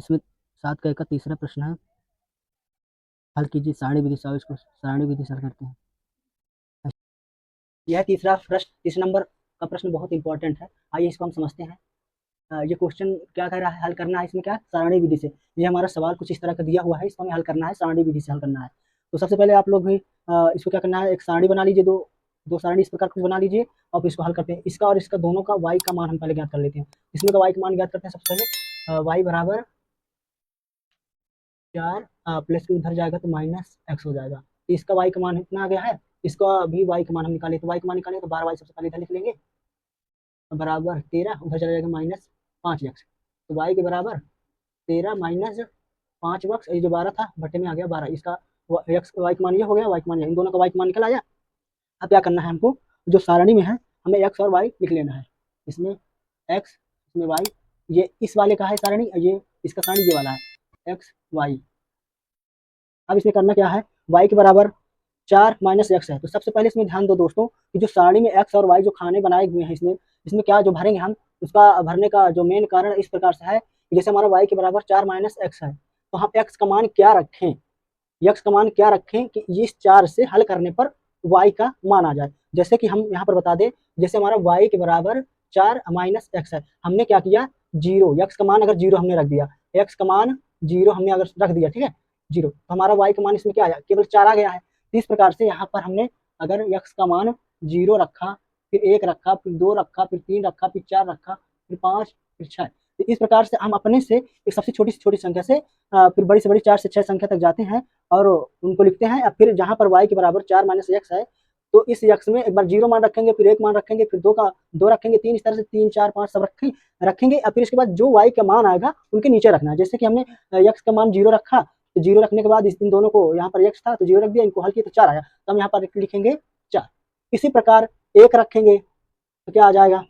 इसमें 7 का तीसरा प्रश्न है, हल कीजिए सारणी विधि से, और इसको सारणी विधि से हल करते हैं। यह तीसरा प्रश्न, तीस नंबर का प्रश्न बहुत इंपॉर्टेंट है। आइए इसको हम समझते हैं। ये क्वेश्चन क्या कह रहा है, हल करना है इसमें क्या, सारणी विधि से। ये हमारा सवाल कुछ इस तरह का दिया हुआ है, इसको हमें हल करना है, सारणी विधि से हल करना है। तो सबसे पहले आप लोग भी इसको क्या करना है, एक सारणी बना लीजिए, दो दो सारणी इस प्रकार कुछ बना लीजिए, और इसको हल करते हैं। इसका और इसका दोनों का y का मान हम पहले ज्ञात कर लेते हैं। इसमें का y का मान ज्ञात करते हैं सबसे पहले। y बराबर 4 प्लस के उधर जाएगा तो माइनस एक्स हो जाएगा। तो इसका y का मान इतना आ गया है, इसका भी y का मान हम निकाले, तो y का मान निकालेंगे तो 12y सबसे पहले इधर लिख लेंगे, बराबर 13, उधर चला जाएगा माइनस 5x। तो y के बराबर 13 माइनस 5x, ये जो 12 था बटे में आ गया 12। इसका एक्स वाई का मान ये हो गया, वाई का मान ये, इन दोनों का वाई का मान निकल आया। अब क्या करना है हमको, जो सारणी में है हमें एक्स और वाई लिख लेना है। इसमें एक्स, इसमें वाई, ये इस वाले का है सारणी, ये इसका सारणी ये वाला है, एक्स वाई। अब इसमें करना क्या है, वाई के बराबर 4 माइनस एक्स है। तो सबसे पहले इसमें ध्यान दो दोस्तों कि जो सारणी में एक्स और वाई जो खाने बनाए हुए हैं, इसमें इसमें क्या जो भरेंगे हम, उसका भरने का जो मेन कारण इस प्रकार से है कि जैसे हमारा वाई के बराबर 4 माइनस एक्स है, तो हम एक्स का मान क्या रखें, यक्स का मान क्या रखें कि इस 4 से हल करने पर y का मान आ जाए। जैसे कि हम यहाँ पर बता दें, जैसे हमारा y के बराबर 4 माइनस एक्स है, हमने क्या किया, जीरो, यक्स का मान अगर जीरो हमने रख दिया, एक्स का मान जीरो हमने अगर रख दिया, ठीक है, जीरो, तो हमारा y का मान इसमें क्या आया, केवल 4 आ गया है। इस प्रकार से यहाँ पर हमने अगर यक्स का मान जीरो रखा, फिर 1 रखा, फिर 2 रखा, फिर 3 रखा, फिर 4 रखा, फिर 5, फिर 6, तो इस प्रकार से हम अपने से एक सबसे छोटी से छोटी संख्या से फिर बड़ी से बड़ी 4 से 6 संख्या तक जाते हैं और उनको लिखते हैं। अब फिर जहां पर y के बराबर 4 माइनस एक्स है, तो इस यक्स में एक बार जीरो मान रखेंगे, फिर 1 मान रखेंगे, फिर 2 का 2 रखेंगे, 3, इस तरह से 3 4 5 सब रखेंगे। अब फिर इसके बाद जो y का मान आएगा उनके नीचे रखना है। जैसे कि हमने यक्स का मान जीरो रखा, तो जीरो रखने के बाद इन दोनों को, यहाँ पर यक्स था तो जीरो रख दिया, इनको हल किया तो 4 आया, तो हम यहाँ पर लिखेंगे 4। इसी प्रकार 1 रखेंगे तो क्या आ जाएगा,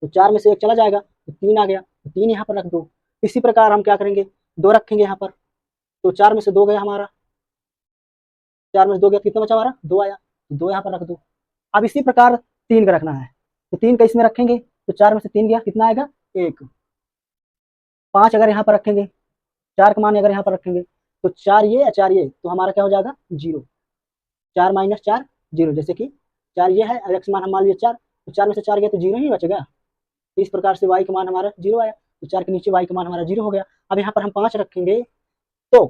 तो 4 में से 1 चला जाएगा तो 3 आ गया, तो 3 यहाँ पर रख दो। इसी प्रकार हम क्या करेंगे, 2 रखेंगे यहाँ पर, तो 4 में से 2 गया हमारा, 4 में से 2 गया, कितना बचा हमारा, 2 आया, तो 2 यहाँ पर रख दो। अब इसी प्रकार 3 का रखना है, तो 3 का इसमें रखेंगे, तो 4 में से 3 गया, कितना आएगा, 1। 5 अगर यहाँ पर रखेंगे, 4 का मान अगर यहाँ पर रखेंगे, तो 4 ये या 4 ये, तो हमारा क्या हो जाएगा, जीरो। 4 माइनस 4 जीरो, जैसे कि 4 ये है, एक्स मान हम मान लिया 4, तो 4 में से 4 गया तो जीरो ही बचेगा। तो इस प्रकार से y का मान हमारा जीरो आया, तो 4 के नीचे y का मान हमारा जीरो हो गया। अब यहाँ पर हम 5 रखेंगे, तो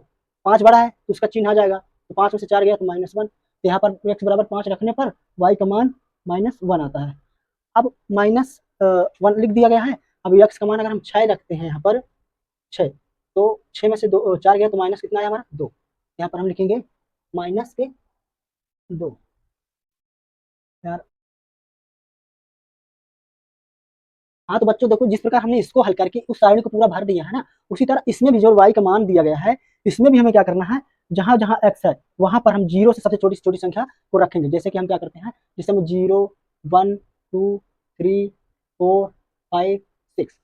5 बड़ा है तो उसका चिन्ह आ जाएगा, तो 5 में से 4 गया तो -1, तो यहाँ पर x बराबर 5 रखने पर y का मान -1 आता है। अब -1 लिख दिया गया है। अब x का मान अगर हम 6 रखते हैं, यहाँ पर 6, तो 6 में से 2 4 गया तो माइनस कितना है हमारा, 2, यहाँ पर हम लिखेंगे माइनस के 2। यार हाँ, तो बच्चों देखो, जिस प्रकार हमने इसको हल करके उस सारणी को पूरा भर दिया है ना, उसी तरह इसमें भी जो y का मान दिया गया है, इसमें भी हमें क्या करना है, जहां जहां x है वहां पर हम जीरो से सबसे छोटी से छोटी संख्या को रखेंगे। जैसे कि हम क्या करते हैं, जैसे हम 0 1 2 3 4 5 6,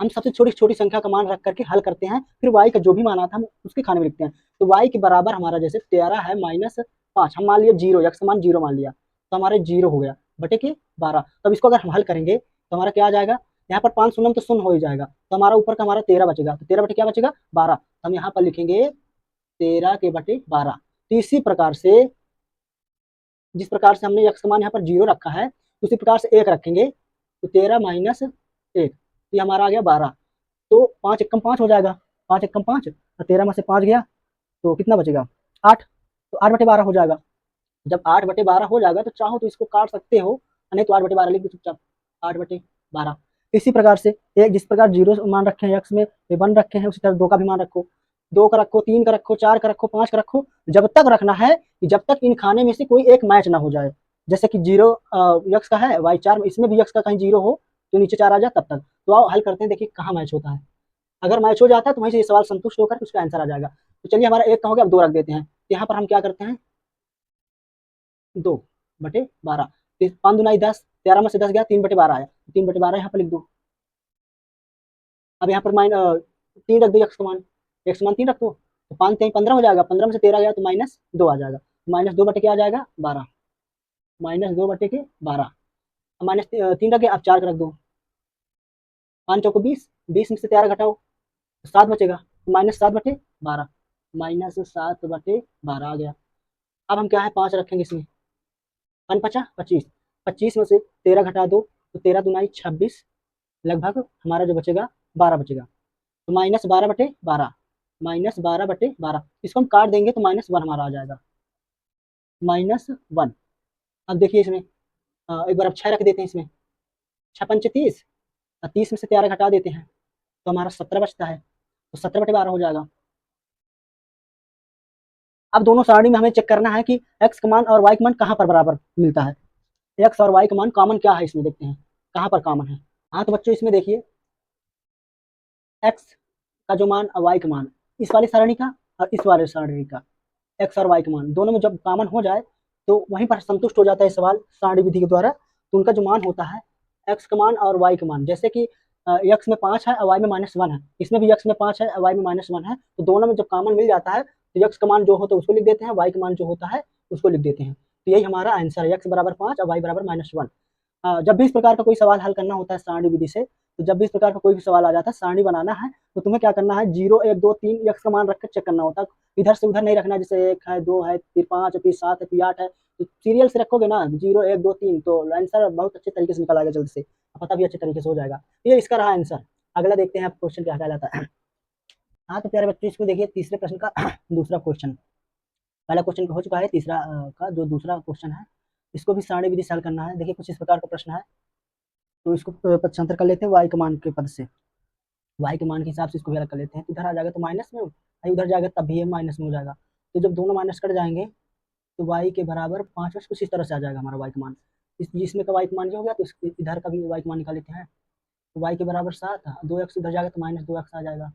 हम सबसे छोटी छोटी संख्या का मान रख करके हल करते हैं, फिर y का जो भी मान आता है हम उसके खाने में लिखते हैं। तो y के बराबर हमारा जैसे 13 है -5, हम मान लिया जीरो, x का मान जीरो मान लिया, तो हमारे जीरो हो गया बटे के 12। तब इसको अगर हम हल करेंगे तो हमारा क्या आ जाएगा, यहाँ पर 5 शून्य तो शून्य हो ही जाएगा, तो हमारा ऊपर का हमारा 13 बचेगा, तो 13 बटे क्या बचेगा, 12, तो हम यहाँ पर लिखेंगे 13 के बटे 12। तो इसी प्रकार से, जिस प्रकार से हमने यक्स का मान यहाँ पर जीरो रखा है, उसी प्रकार से 1 रखेंगे, तो 13 माइनस 1, ये हमारा आ गया 12। तो 5 एकम 5 हो जाएगा, 5 एकम 5, और 13 में से 5 गया तो कितना बचेगा, 8, तो 8 बटे 12 हो जाएगा। जब 8 बटे 12 हो जाएगा तो चाहो तो इसको काट सकते हो, नहीं तो 8 बटे 12 लिख दो चुपचाप, 8 बटे 12। इसी प्रकार से एक, जिस प्रकार जीरो मान रखे हैं, एक्स में 1 रखे हैं, उसी तरह 2 का भी मान रखो, 2 का रखो, 3 का रखो, 4 का रखो, 5 का रखो, जब तक रखना है कि जब तक इन खाने में से कोई एक मैच ना हो जाए। जैसे कि जीरो यक्स का है, वाई 4, इसमें भी यक्स का कहीं जीरो हो तो नीचे 4 आ जाए तब तक। तो आओ हल करते हैं, देखिए कहाँ मैच होता है। अगर मैच हो जाता है तो वहीं से ये सवाल संतुष्ट होकर उसका आंसर आ जाएगा। तो चलिए, हमारा एक का हो गया, अब 2 रख देते हैं। यहाँ पर हम क्या करते हैं, 2 बटे 12, 5 दूना 10, 13 में से 10 गया, 3 बटे 12 आया, 3 बटे 12 यहाँ पर लिख दो। अब यहाँ पर तीन रख दो, एक्स मान 3 रख दो, तो 5 3 15 हो जाएगा, 15 में से 13 गया तो -2 आ जाएगा, -2 बटे क्या आ जाएगा, 12, -2 बटे के 12, -3 रख गया, अब 4 का रख दो, 5 चौको 20, 20 में से 13 घटाओ, तो 7 बचेगा, -7/12, -7/12 आ गया। अब हम क्या है 5 रखेंगे इसमें, 5 पचा 25, 25 में से 13 घटा दो तो 13 दूनी 26, लगभग हमारा जो बचेगा 12 बचेगा। तो -12/12, -12/12, इसको हम काट देंगे तो -1 हमारा आ जाएगा, -1। अब देखिए इसमें एक बार अब 6 रख देते हैं इसमें, 6 पंचे 30, और 30 में से 13 घटा देते हैं तो हमारा 17 बचता है, तो 17/12 हो जाएगा। अब दोनों सारणी में हमें चेक करना है कि एक्स का मान और वाई का मान कहाँ पर बराबर मिलता है। एक्स और वाई का मान कॉमन क्या है, इसमें देखते हैं कहाँ पर कॉमन है। हाँ तो बच्चों इसमें देखिए, एक्स का जो मान और वाई का मान, इस वाली सारणी का और इस वाले सारणी का एक्स और वाई का मान दोनों में जब कॉमन हो जाए तो वहीं पर संतुष्ट हो जाता है सवाल सारणी विधि के द्वारा। तो उनका जो मान होता है एक्स का मान और वाई का मान, जैसे कि एक्स में 5 है और वाई में -1 है, इसमें भी एक्स में 5 है और वाई में -1 है, तो दोनों में जब कॉमन मिल जाता है तो एक्स का मान जो होता है उसको लिख देते हैं, वाई का मान जो होता है उसको लिख देते हैं। तो यही हमारा आंसर है, एक्स बराबर 5 और वाई बराबर -1। जब भी इस प्रकार का कोई सवाल हल करना होता है सारणी विधि से, तो जब भी इस प्रकार का कोई भी सवाल आ जाता है सारणी बनाना है तो तुम्हें क्या करना है, 0 1 2 3 एक्स का मान रखकर चेक करना होता है। इधर से उधर नहीं रखना, जैसे 1 है, 2 है, फिर 5 है, फिर 7 है, फिर 8 है, तो सीरियल से रखोगे ना 0 1 2 3 तो आंसर बहुत अच्छे तरीके से निकल आएगा जल्द से, पता भी अच्छे तरीके से हो जाएगा। ये इसका रहा आंसर। अगला देखते हैं क्वेश्चन क्या कहलाता है। हाँ तो प्यारे बच्चों इसको देखिए, तीसरे प्रश्न का दूसरा क्वेश्चन, पहला क्वेश्चन हो चुका है, तीसरा का जो दूसरा क्वेश्चन है इसको भी सारणी विधि से हल करना है। देखिए कुछ इस प्रकार का प्रश्न है, तो इसको पक्षांतर कर लेते हैं वाई के मान के पद से, वाई के मान के हिसाब से इसको भी अलग कर लेते हैं। तो इधर आ जाएगा तो माइनस में, उधर जाएगा तब भी ये माइनस में हो जाएगा। तो जब दोनों माइनस कट जाएंगे तो वाई के बराबर 5 कुछ इस तरह से आ जाएगा हमारा वाई का मान। इसमें का वाई का मान ये हो गया, तो इधर का भी वाई का मान निकाल लेते हैं। तो वाई के बराबर 7, 2x उधर जाएगा तो -2x आ जाएगा,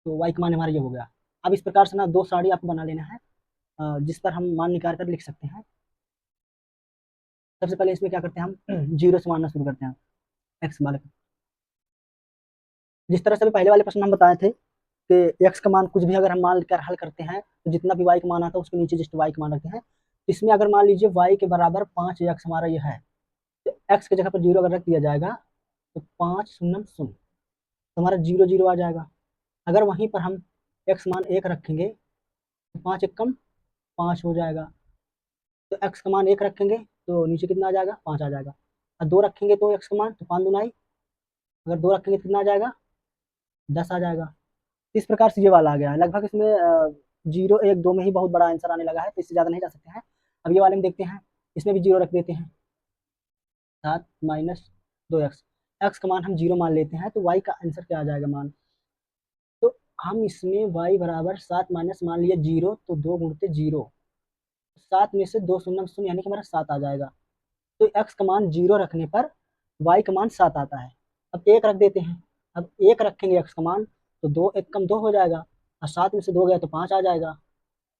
तो वाई का मान हमारा ये हो गया। अब इस प्रकार से ना दो साड़ी आपको बना लेना है जिस पर हम मान निकाल कर लिख सकते हैं। सबसे पहले इसमें क्या करते हैं, हम 0 से मानना शुरू करते हैं एक्स वाले को। जिस तरह से पहले वाले प्रश्न हम बताए थे कि एक्स का मान कुछ भी अगर हम मान कर हल करते हैं तो जितना भी वाई का मान आता है उसके नीचे जस्ट वाई का मान रखते हैं। इसमें अगर मान लीजिए वाई के बराबर 5 एक्स हमारा ये है, तो एक्स की जगह पर 0 अगर रख दिया जाएगा तो 5 0 0, तो हमारा 0 0 आ जाएगा। अगर वहीं पर हम एक्स मान 1 रखेंगे तो 5 1 कम 5 हो जाएगा। तो एक्स का मान 1 रखेंगे तो नीचे कितना आ जाएगा, 5 आ जाएगा। और 2 रखेंगे तो एक्स का मान तो 5 दुनाई, अगर 2 रखेंगे तो कितना आ जाएगा, 10 आ जाएगा। इस प्रकार से ये वाला आ गया है। लगभग इसमें 0 1 2 में ही बहुत बड़ा आंसर आने लगा है, तो इससे ज़्यादा नहीं जा सकते हैं। अब ये वाले में देखते हैं, इसमें भी 0 रख देते हैं, 7 -2x, एक्स का मान हम 0 मान लेते हैं, तो वाई का आंसर क्या आ जाएगा मान। तो हम इसमें वाई बराबर 7 माइनस मान लिया 0, तो 2 गुणते 0, 7 में से 2 शून्य शून्य यानी कि हमारा 7 आ जाएगा। तो एक्स का मान 0 रखने पर वाई का मान 7 आता है। अब 1 रख देते हैं, अब 1 रखेंगे एक्स का मान तो 2 1 कम 2 हो जाएगा, और 7 में से 2 गया तो 5 आ जाएगा,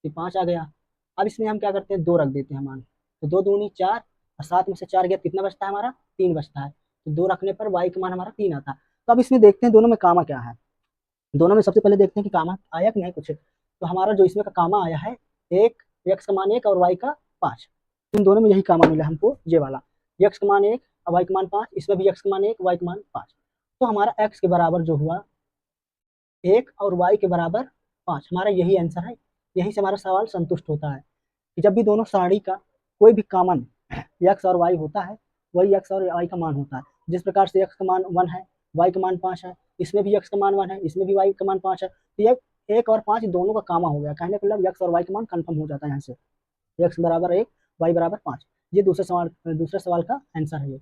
फिर 5 आ गया। अब इसमें हम क्या करते हैं, 2 रख देते हैं मान, तो 2 दूनी 4, और 7 में से 4 गया कितना बचता है हमारा, 3 बचता है। तो 2 रखने पर वाई का मान हमारा 3 आता है। तो अब इसमें देखते हैं दोनों में कामा क्या है। दोनों में सबसे पहले देखते हैं कि कामा आया कि नहीं कुछ। तो हमारा जो इसमें का कामा आया है, एक एक्स का मान 1 और वाई का 5, इन दोनों में यही कामा मिला हमको, ये वाला एक्स का मान 1 और वाई का मान 5, इसमें भी एक्स का मान 1 वाई का मान 5। तो हमारा एक्स के बराबर जो हुआ 1 और वाई के बराबर 5, हमारा यही आंसर है। यही से हमारा सवाल संतुष्ट होता है कि जब भी दोनों सारणी का कोई भी कॉमन एक्स और वाई होता है, वही एक्स और वाई का मान होता है। जिस प्रकार से एक्स का मान 1 है, वाई का मान 5 है, इसमें भी एक्स का मान 1 है, इसमें भी वाई का मान 5 है, तो ये 1 और 5 दोनों का कामा हो गया, कहने का मतलब एक्स और वाई का मान कंफर्म हो जाता है यहाँ से, एक्स बराबर 1 वाई बराबर 5। ये दूसरे सवाल का आंसर है ये।